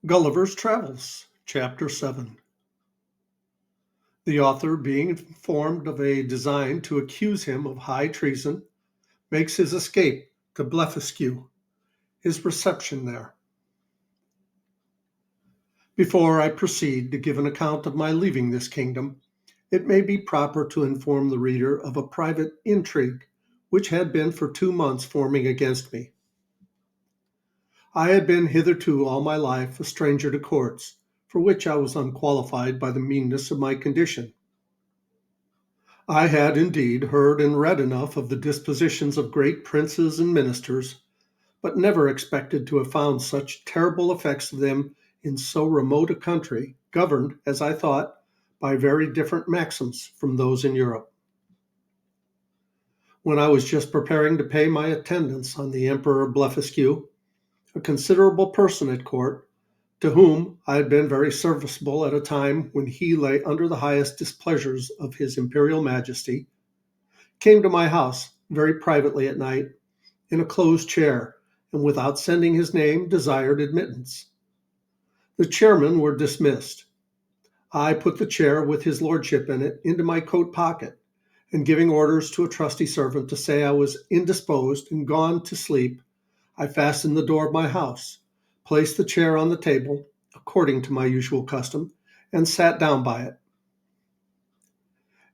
Gulliver's Travels, Chapter 7. The author, being informed of a design to accuse him of high treason, makes his escape to Blefuscu, his reception there. Before I proceed to give an account of my leaving this kingdom, it may be proper to inform the reader of a private intrigue which had been for 2 months forming against me. I had been hitherto all my life a stranger to courts, for which I was unqualified by the meanness of my condition. I had indeed heard and read enough of the dispositions of great princes and ministers, but never expected to have found such terrible effects of them in so remote a country, governed, as I thought, by very different maxims from those in Europe. When I was just preparing to pay my attendance on the Emperor of Blefuscu, a considerable person at court, to whom I had been very serviceable at a time when he lay under the highest displeasures of his Imperial Majesty, came to my house very privately at night in a closed chair, and without sending his name desired admittance. The chairmen were dismissed. I put the chair with his lordship in it into my coat pocket, and giving orders to a trusty servant to say I was indisposed and gone to sleep, I fastened the door of my house, placed the chair on the table, according to my usual custom, and sat down by it.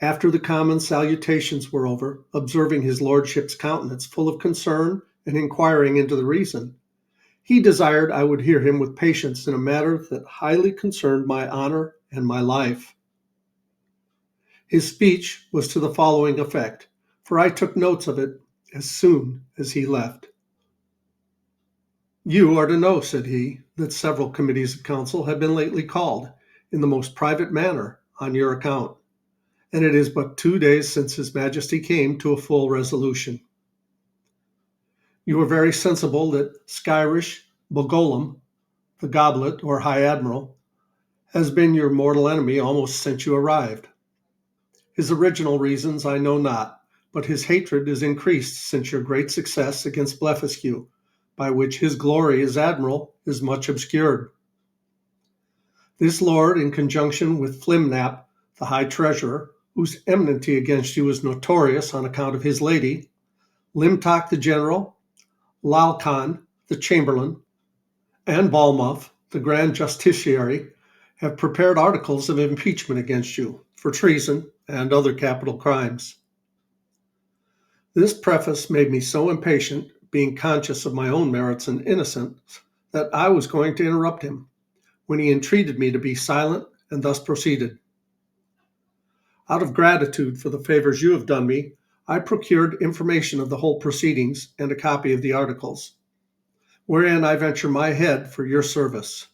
After the common salutations were over, observing his lordship's countenance full of concern and inquiring into the reason, he desired I would hear him with patience in a matter that highly concerned my honor and my life. His speech was to the following effect, for I took notes of it as soon as he left. "You are to know," said he, "that several committees of council have been lately called, in the most private manner, on your account, and it is but 2 days since His Majesty came to a full resolution. You are very sensible that Skyrish Bogolum, the Goblet or High Admiral, has been your mortal enemy almost since you arrived. His original reasons I know not, but his hatred is increased since your great success against Blefuscu, by which his glory as admiral is much obscured. This lord, in conjunction with Flimnap, the high treasurer, whose enmity against you is notorious on account of his lady, Limtok the general, Lalkan the chamberlain, and Balmuff the grand justiciary, have prepared articles of impeachment against you for treason and other capital crimes." This preface made me so impatient, being conscious of my own merits and innocence, that I was going to interrupt him, when he entreated me to be silent, and thus proceeded. "Out of gratitude for the favors you have done me, I procured information of the whole proceedings and a copy of the articles, wherein I venture my head for your service.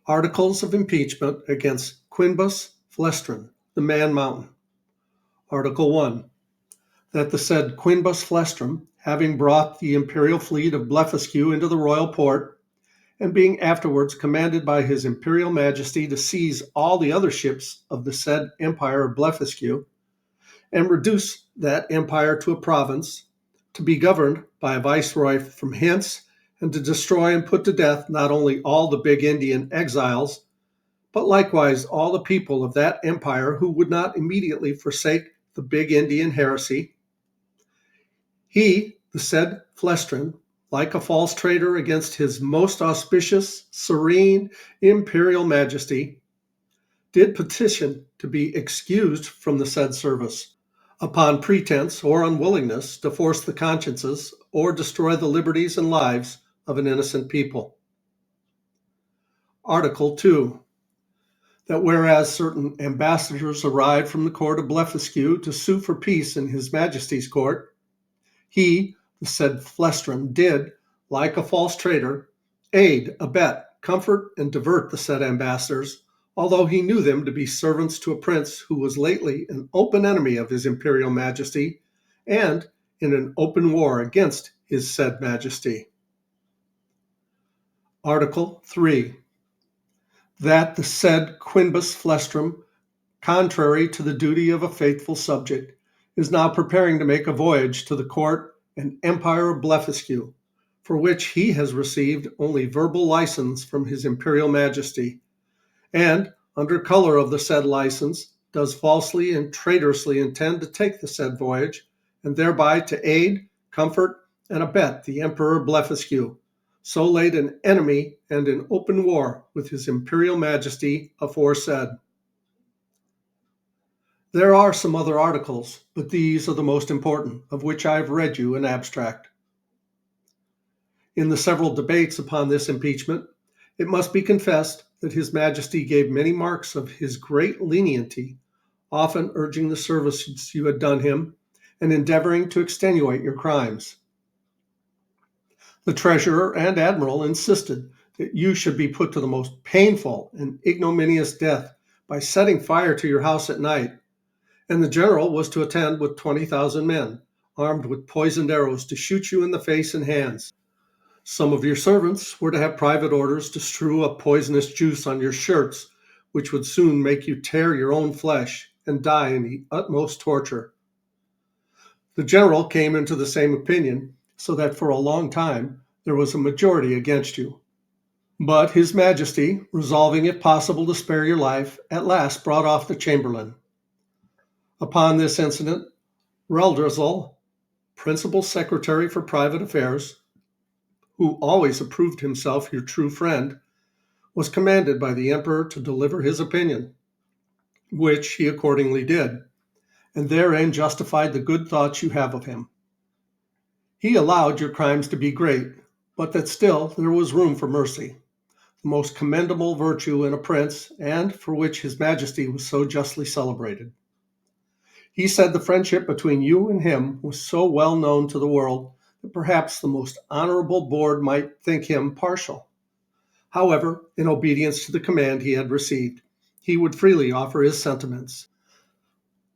Articles of impeachment against Quinbus Flestrin, the Man Mountain. Article 1. That the said Quinbus Flestrin, having brought the imperial fleet of Blefuscu into the royal port, and being afterwards commanded by his Imperial Majesty to seize all the other ships of the said Empire of Blefuscu, and reduce that empire to a province, to be governed by a viceroy from hence, and to destroy and put to death not only all the big Indian exiles, but likewise all the people of that empire who would not immediately forsake the big Indian heresy. He, the said Flestrin, like a false traitor against his most auspicious, serene, imperial majesty, did petition to be excused from the said service, upon pretense or unwillingness to force the consciences or destroy the liberties and lives of an innocent people. Article 2. That whereas certain ambassadors arrived from the court of Blefuscu to sue for peace in His Majesty's court, he, the said Flestrin, did, like a false traitor, aid, abet, comfort, and divert the said ambassadors, although he knew them to be servants to a prince who was lately an open enemy of His Imperial Majesty, and in an open war against His said Majesty. Article 3. That the said Quinbus Flestrin, contrary to the duty of a faithful subject, is now preparing to make a voyage to the court and empire of Blefuscu, for which he has received only verbal license from his imperial majesty, and, under color of the said license, does falsely and traitorously intend to take the said voyage, and thereby to aid, comfort, and abet the Emperor Blefuscu, so late an enemy and in open war with his imperial majesty aforesaid. There are some other articles, but these are the most important, of which I have read you an abstract. In the several debates upon this impeachment, it must be confessed that his majesty gave many marks of his great lenity, often urging the services you had done him, and endeavoring to extenuate your crimes. The treasurer and admiral insisted that you should be put to the most painful and ignominious death by setting fire to your house at night, and the general was to attend with 20,000 men, armed with poisoned arrows to shoot you in the face and hands. Some of your servants were to have private orders to strew a poisonous juice on your shirts, which would soon make you tear your own flesh and die in the utmost torture. The general came into the same opinion, so that for a long time there was a majority against you. But his majesty, resolving if possible to spare your life, at last brought off the chamberlain. Upon this incident, Reldresal, principal secretary for private affairs, who always approved himself your true friend, was commanded by the emperor to deliver his opinion, which he accordingly did, and therein justified the good thoughts you have of him. He allowed your crimes to be great, but that still there was room for mercy, the most commendable virtue in a prince, and for which his majesty was so justly celebrated. He said the friendship between you and him was so well known to the world that perhaps the most honorable board might think him partial. However, in obedience to the command he had received, he would freely offer his sentiments.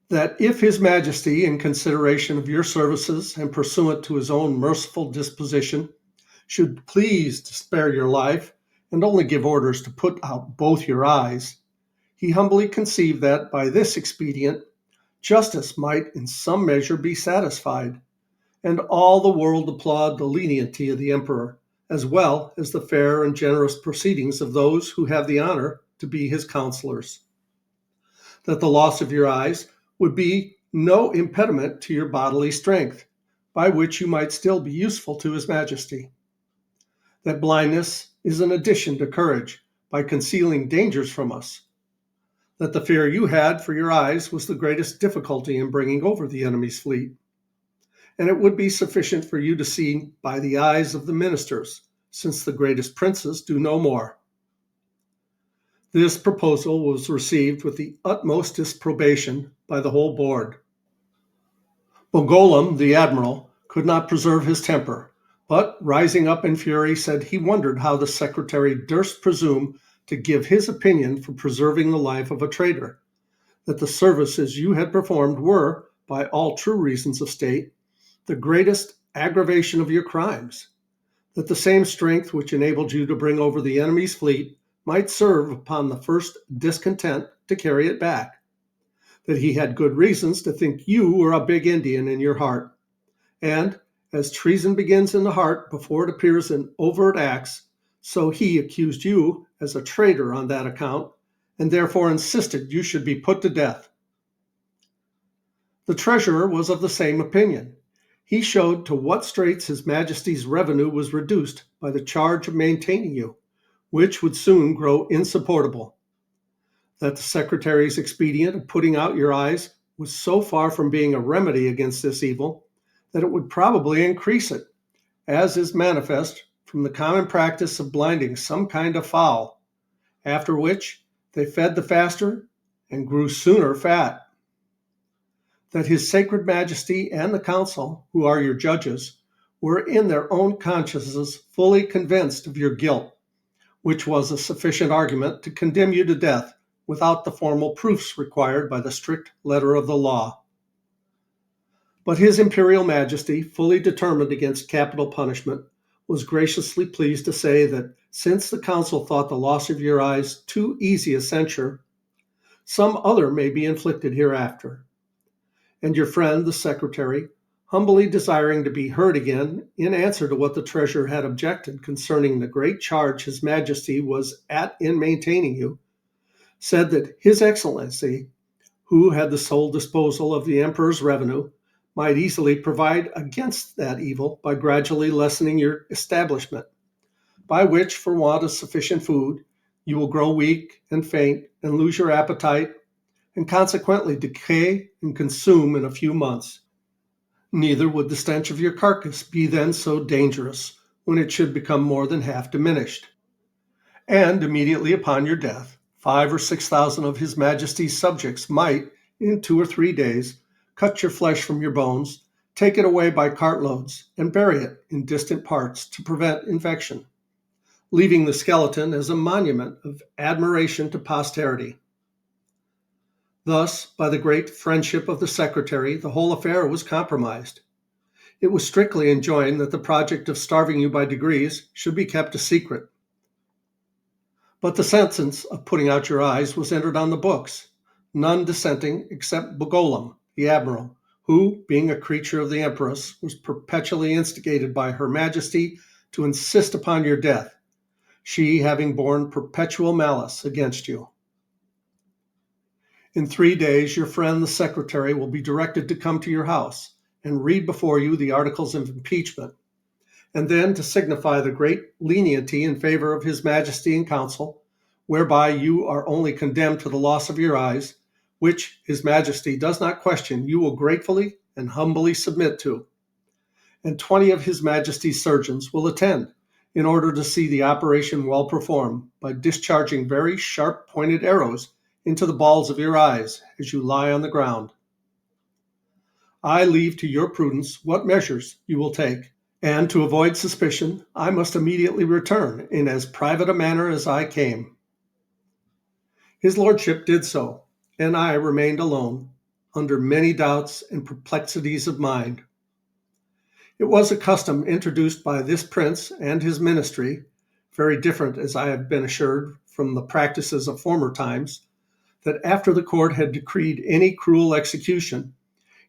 That if his majesty, in consideration of your services and pursuant to his own merciful disposition, should please to spare your life, and only give orders to put out both your eyes, he humbly conceived that by this expedient justice might in some measure be satisfied, and all the world applaud the lenity of the emperor, as well as the fair and generous proceedings of those who have the honor to be his counselors. That the loss of your eyes would be no impediment to your bodily strength, by which you might still be useful to his majesty. That blindness is an addition to courage, by concealing dangers from us. That the fear you had for your eyes was the greatest difficulty in bringing over the enemy's fleet. And it would be sufficient for you to see by the eyes of the ministers, since the greatest princes do no more. This proposal was received with the utmost disapprobation by the whole board. Bogolum, the admiral, could not preserve his temper, but, rising up in fury, said he wondered how the secretary durst presume to give his opinion for preserving the life of a traitor, that the services you had performed were, by all true reasons of state, the greatest aggravation of your crimes, that the same strength which enabled you to bring over the enemy's fleet might serve upon the first discontent to carry it back, that he had good reasons to think you were a big Indian in your heart, and, as treason begins in the heart before it appears in overt acts, so he accused you as a traitor on that account, and therefore insisted you should be put to death. The treasurer was of the same opinion. He showed to what straits his majesty's revenue was reduced by the charge of maintaining you, which would soon grow insupportable. That the secretary's expedient of putting out your eyes was so far from being a remedy against this evil, that it would probably increase it, as is manifest from the common practice of blinding some kind of fowl, after which they fed the faster and grew sooner fat. That his sacred majesty and the council, who are your judges, were in their own consciences fully convinced of your guilt, which was a sufficient argument to condemn you to death without the formal proofs required by the strict letter of the law. But his imperial majesty, fully determined against capital punishment, was graciously pleased to say that since the council thought the loss of your eyes too easy a censure, some other may be inflicted hereafter. And your friend, the secretary, humbly desiring to be heard again in answer to what the treasurer had objected concerning the great charge his majesty was at in maintaining you, said that his excellency, who had the sole disposal of the emperor's revenue, might easily provide against that evil by gradually lessening your establishment, by which, for want of sufficient food, you will grow weak and faint and lose your appetite, and consequently decay and consume in a few months. Neither would the stench of your carcass be then so dangerous when it should become more than half diminished. And immediately upon your death, 5 or 6 thousand of his majesty's subjects might, in 2 or 3 days, cut your flesh from your bones, take it away by cartloads, and bury it in distant parts to prevent infection, leaving the skeleton as a monument of admiration to posterity. Thus, by the great friendship of the secretary, the whole affair was compromised. It was strictly enjoined that the project of starving you by degrees should be kept a secret. But the sentence of putting out your eyes was entered on the books, none dissenting except Bogolum, the admiral, who, being a creature of the empress, was perpetually instigated by her majesty to insist upon your death, she having borne perpetual malice against you. In 3 days your friend the secretary will be directed to come to your house and read before you the articles of impeachment, and then to signify the great lenity in favor of his majesty and council, whereby you are only condemned to the loss of your eyes, which his majesty does not question you will gratefully and humbly submit to. And 20 of his majesty's surgeons will attend in order to see the operation well performed by discharging very sharp-pointed arrows into the balls of your eyes as you lie on the ground. I leave to your prudence what measures you will take, and to avoid suspicion, I must immediately return in as private a manner as I came. His lordship did so, and I remained alone, under many doubts and perplexities of mind. It was a custom introduced by this prince and his ministry, very different, as I have been assured, from the practices of former times, that after the court had decreed any cruel execution,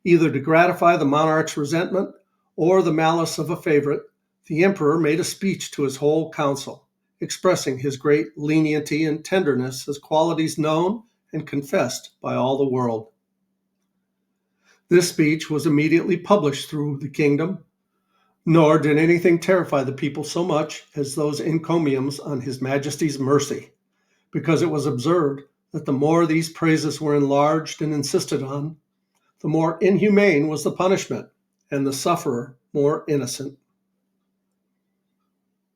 either to gratify the monarch's resentment or the malice of a favorite, the emperor made a speech to his whole council, expressing his great lenity and tenderness as qualities known and confessed by all the world. This speech was immediately published through the kingdom, nor did anything terrify the people so much as those encomiums on his majesty's mercy, because it was observed that the more these praises were enlarged and insisted on, the more inhumane was the punishment, and the sufferer more innocent.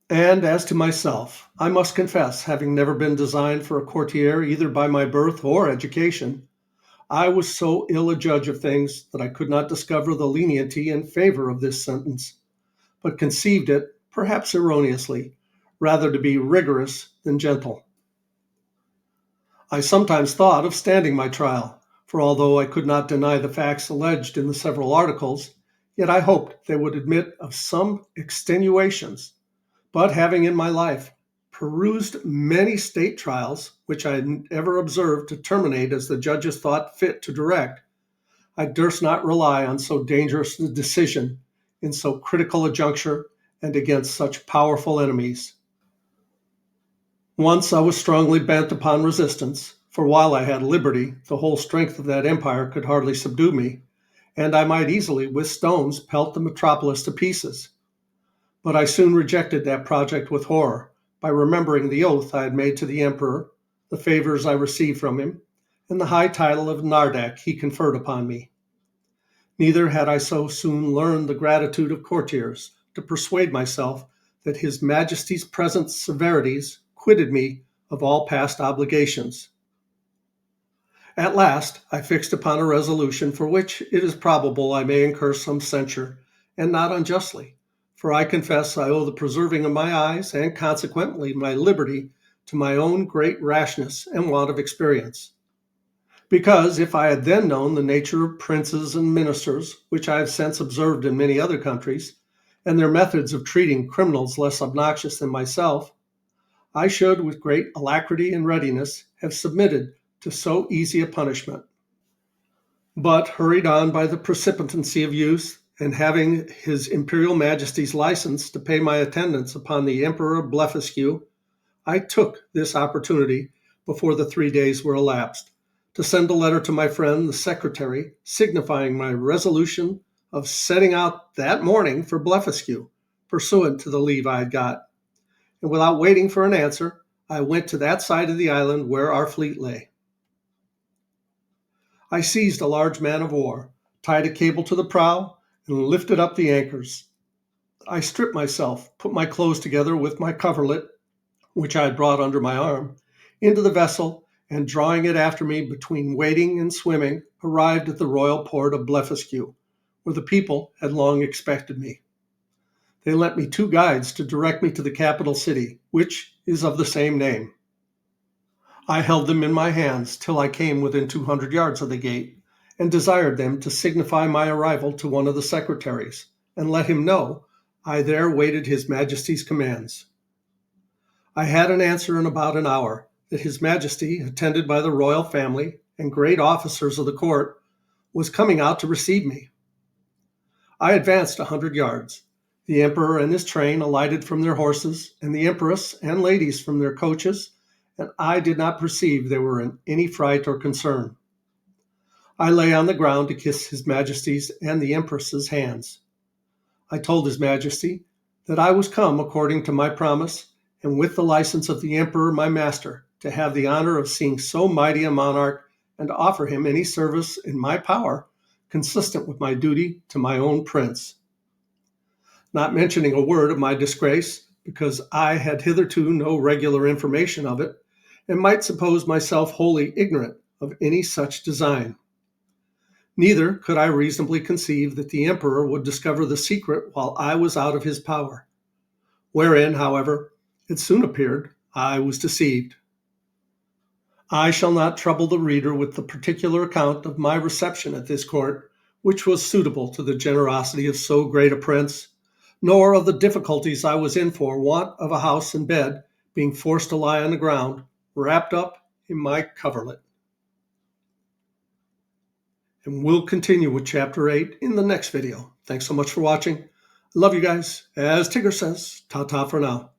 And as to myself, I must confess, having never been designed for a courtier either by my birth or education, I was so ill a judge of things that I could not discover the lenity in favor of this sentence, but conceived it, perhaps erroneously, rather to be rigorous than gentle. I sometimes thought of standing my trial, for although I could not deny the facts alleged in the several articles, yet I hoped they would admit of some extenuations. But having in my life perused many state trials, which I had ever observed to terminate as the judges thought fit to direct, I durst not rely on so dangerous a decision in so critical a juncture and against such powerful enemies. Once I was strongly bent upon resistance, for while I had liberty, the whole strength of that empire could hardly subdue me, and I might easily with stones pelt the metropolis to pieces. But I soon rejected that project with horror, by remembering the oath I had made to the emperor, the favors I received from him, and the high title of Nardak he conferred upon me. Neither had I so soon learned the gratitude of courtiers to persuade myself that his majesty's present severities quitted me of all past obligations. At last I fixed upon a resolution for which it is probable I may incur some censure, and not unjustly, for I confess I owe the preserving of my eyes, and consequently my liberty, to my own great rashness and want of experience. Because if I had then known the nature of princes and ministers, which I have since observed in many other countries, and their methods of treating criminals less obnoxious than myself, I should, with great alacrity and readiness, have submitted to so easy a punishment. But, hurried on by the precipitancy of youth and having His Imperial Majesty's license to pay my attendance upon the Emperor Blefuscu, I took this opportunity before the 3 days were elapsed to send a letter to my friend, the secretary, signifying my resolution of setting out that morning for Blefuscu, pursuant to the leave I had got. And without waiting for an answer, I went to that side of the island where our fleet lay. I seized a large man of war, tied a cable to the prow, and lifted up the anchors. I stripped myself, put my clothes together with my coverlet, which I had brought under my arm, into the vessel, and drawing it after me between wading and swimming, arrived at the royal port of Blefuscu, where the people had long expected me. They lent me 2 guides to direct me to the capital city, which is of the same name. I held them in my hands till I came within 200 yards of the gate, and desired them to signify my arrival to one of the secretaries, and let him know I there waited His Majesty's commands. I had an answer in about an hour that His Majesty, attended by the royal family and great officers of the court, was coming out to receive me. I advanced 100 yards. The emperor and his train alighted from their horses, and the empress and ladies from their coaches, and I did not perceive they were in any fright or concern. I lay on the ground to kiss His Majesty's and the empress's hands. I told His Majesty that I was come according to my promise, and with the license of the emperor my master, to have the honor of seeing so mighty a monarch, and to offer him any service in my power consistent with my duty to my own prince. Not mentioning a word of my disgrace, because I had hitherto no regular information of it, and might suppose myself wholly ignorant of any such design. Neither could I reasonably conceive that the emperor would discover the secret while I was out of his power, wherein, however, it soon appeared I was deceived. I shall not trouble the reader with the particular account of my reception at this court, which was suitable to the generosity of so great a prince, nor of the difficulties I was in for want of a house and bed, being forced to lie on the ground, wrapped up in my coverlet. And we'll continue with Chapter 8 in the next video. Thanks so much for watching. I love you guys. As Tigger says, ta-ta for now.